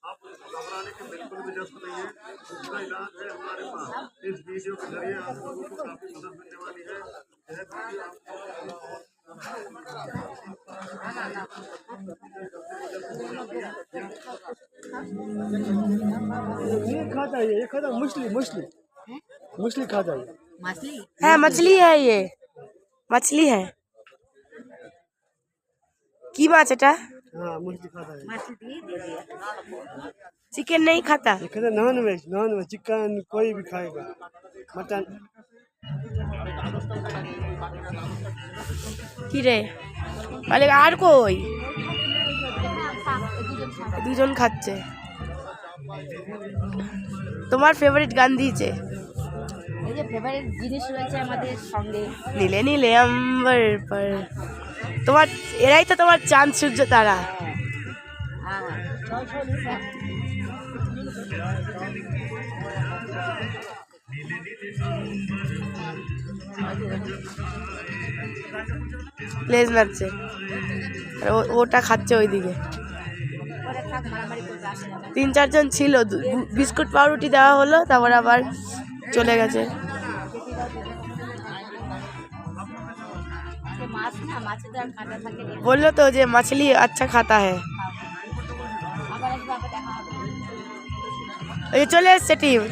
आप घबराने की बिल्कुल भी जरूरत नहीं है। उसका इलाज है हमारे पास। इस वीडियो के जरिए आप लोगों को काफी मदद मिलने वाली है। यह वीडियो ये खाता है, ये खाता मछली मछली मछली खाता है। मछली है, मछली है, ये मछली है। की माछ এটা? हाँ मछली खाता है। मछली दे दिया। चिकन नहीं खाता? ये खाता नॉन वेज चिकन कोई भी खाएगा, मटन। কি রে মানে আর কই দুজন খাচ্ছে। তোমার ফেভারিট গান দিয়েছে এই যে ফেভারিট জিনিস রয়েছে আমাদের সঙ্গে। নীলে নীলে আম্বার পর। তোমার এরাই তো তোমার চাঁদ সূর্য তারা। লেজ নাচছে আর ওটা খাচ্ছে ওইদিকে। 3-4 জন ছিল, বিস্কুট পাউরুটি দেওয়া হলো, তারপর আবার চলে গেছে। বললো তো যে মাছলি আচ্ছা খাতা হ্যাঁ। এই চলে এসছে টিম।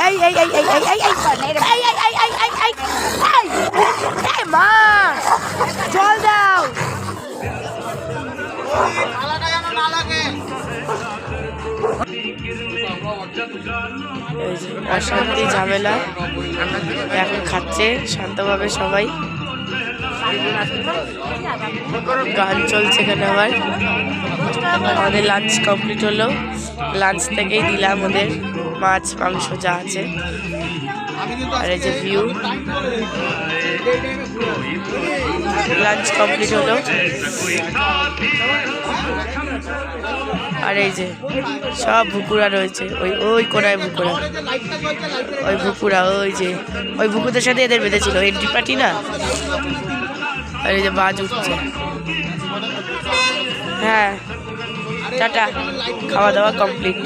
এই এই এই এই এই এই এই এই মা জল দাও। অশান্তি ঝামেলা এখন খাচ্ছে শান্তভাবে সবাই। গান চলছে এখানে। আবার আমাদের লাঞ্চ কমপ্লিট হলো। লাঞ্চ থেকেই দিলাম ওদের মাছ মাংস যা আছে। আর এই যে ভিউ, লাঞ্চ কমপ্লিট হলো। আর এই যে সব ভুকুরা রয়েছে, ওই ওই কোনায় ভুকুরা, ওই ভুকুরা, ওই যে ওই ভুকুদের সাথে এদের বেঁধেছিল এন্ট্রি পার্টি না। আর এই যে বাজ উঠছে। হ্যাঁ টাটা, খাওয়া দাওয়া কমপ্লিট।